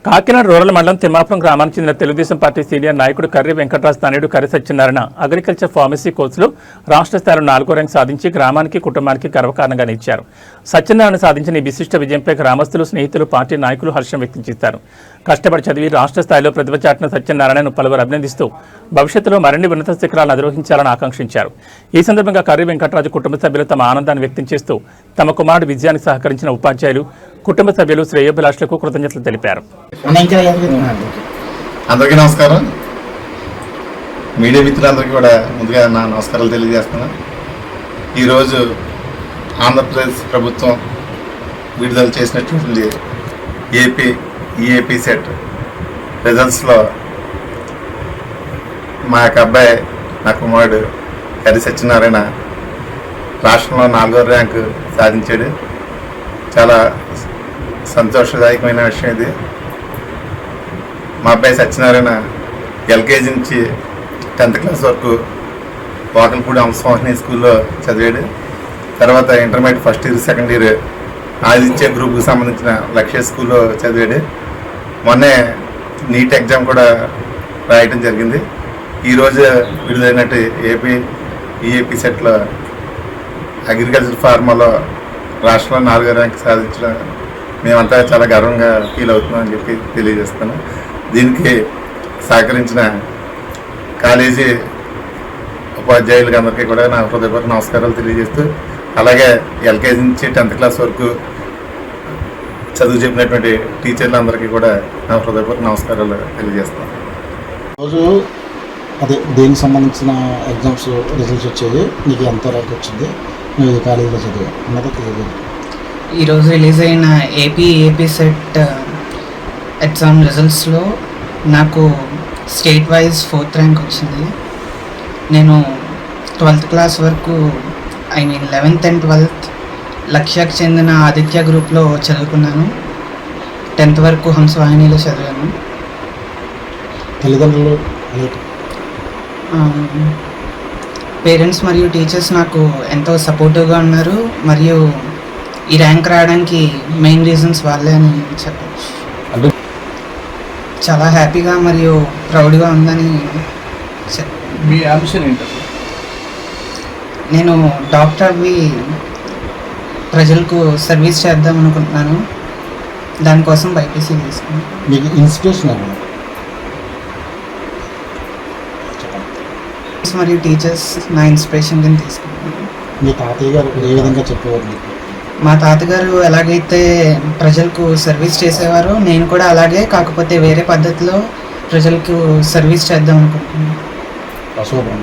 Kakinada rural మండలం తిమ్మాపురం గ్రామానికి చెందిన తెలుగుదేశం పార్టీ సీనియర్ నాయకుడు కర్రి వెంకటరాజ్ తనయుడు కర్రి సత్యనారాయణ అగ్రికల్చర్ ఫార్మసీ కోర్సులో రాష్ట్ర స్థాయిలో 4వ ర్యాంక్ సాధించి గ్రామానికి కుటుంబానికి గర్వకారణంగా నిలిచారు. సత్యనారాయణ సాధించిన ఈ విశిష్ట విజయంపై గ్రామస్తులు, స్నేహితులు, పార్టీ నాయకులు హర్షం వ్యక్తం చేశారు. కష్టపడి చదివి రాష్ట్ర స్థాయిలో ప్రతిభ చాటిన సత్యనారాయణను పలువురు అభినందిస్తూ భవిష్యత్తులో మరిన్ని ఉన్నత శిఖరాలను అధిరోహించాలని ఆకాంక్షించారు. ఈ సందర్భంగా కర్రి వెంకటరాజు కుటుంబ సభ్యులు తమ ఆనందాన్ని వ్యక్తం చేస్తూ తమ కుమారుడు విజయానికి సహకరించిన ఉపాధ్యాయులు, కుటుంబ సభ్యులు, శ్రేయోభిలాషులకు కృతజ్ఞతలు తెలిపారు. అందరికీ నమస్కారం. మీడియా మిత్రులందరికీ కూడా ముందుగా నా నమస్కారాలు తెలియజేస్తున్నాను. ఈరోజు ఆంధ్రప్రదేశ్ ప్రభుత్వం విడుదల చేసినటువంటి ఈఏపీ సెట్ రిజల్ట్స్లో మా యొక్క అబ్బాయి, నా కుమారుడు కర్రి సత్యనారాయణ రాష్ట్రంలో 4వ ర్యాంకు సాధించాడు. చాలా సంతోషదాయకమైన విషయం ఇది. మా అబ్బాయి సత్యనారాయణ ఎల్కేజీ నుంచి 10th క్లాస్ వరకు వాకల్పూడి హంసవాహిని స్కూల్లో చదివాడు. తర్వాత intermediate first year, second year Aditya గ్రూప్కి సంబంధించిన లక్ష్య స్కూల్లో చదివాడు. మొన్నే నీట్ ఎగ్జామ్ కూడా రాయటం జరిగింది. ఈరోజు విడుదలైనట్టు ఈఏపీ సెట్లో అగ్రికల్చర్ ఫార్మాలో రాష్ట్రంలో 4వ ర్యాంక్ సాధించడం మేమంతా చాలా గర్వంగా ఫీల్ అవుతున్నామని చెప్పి తెలియజేస్తాను. దీనికి సహకరించిన కాలేజీ ఉపాధ్యాయులకి అందరికీ కూడా నా హృదయపూర్వక నమస్కారాలు తెలియజేస్తూ, అలాగే ఎల్కేజీ నుంచి 10th క్లాస్ వరకు చదువు చెప్పినటువంటి టీచర్లందరికీ కూడా నా హృదయపూర్వక నమస్కారాలు తెలియజేస్తాను. రోజు అదే దేనికి సంబంధించిన ఎగ్జామ్స్ రిజల్ట్స్ వచ్చేది, నీకు ఎంత ర్యాంక్ వచ్చింది, నువ్వు కాలేజీలో చదివా అన్నది తెలియదు. ఈరోజు రిలీజ్ అయిన ఏపీ సెట్ ఎగ్జామ్ రిజల్ట్స్లో నాకు స్టేట్ వైజ్ 4th ర్యాంక్ వచ్చింది. నేను 12th క్లాస్ వరకు 11th and 12th లక్ష్యకు చెందిన ఆదిత్య గ్రూప్లో చదువుకున్నాను. 10th వరకు హంసవాహినిలో చదివాను. తల్లిదండ్రులు, పేరెంట్స్ మరియు టీచర్స్ నాకు ఎంతో సపోర్టివ్గా ఉన్నారు. మరియు ఈ ర్యాంక్ రావడానికి మెయిన్ రీజన్స్ వాళ్ళే అని చెప్పచ్చు. చాలా హ్యాపీగా మరియు ప్రౌడ్గా ఉందని మీ అంశం ఏంటి? నేను డాక్టర్ ప్రజలకు సర్వీస్ చేద్దాం అనుకుంటున్నాను. దానికోసం బైపీసీ తీసుకున్నాను. మీకు ఇన్స్పిరేషన్ అవ్వాలి మరియు టీచర్స్ నా ఇన్స్పిరేషన్ కింద తీసుకున్నాను. మీ తాతయ్య గారు ఏ విధంగా చెప్పేవారు మీకు? మా తాతగారు ఎలాగైతే ప్రజలకు సర్వీస్ చేసేవారో నేను కూడా అలాగే, కాకపోతే వేరే పద్ధతిలో ప్రజలకు సర్వీస్ చేద్దాం అనుకుంటున్నాను. అశోభ్రం.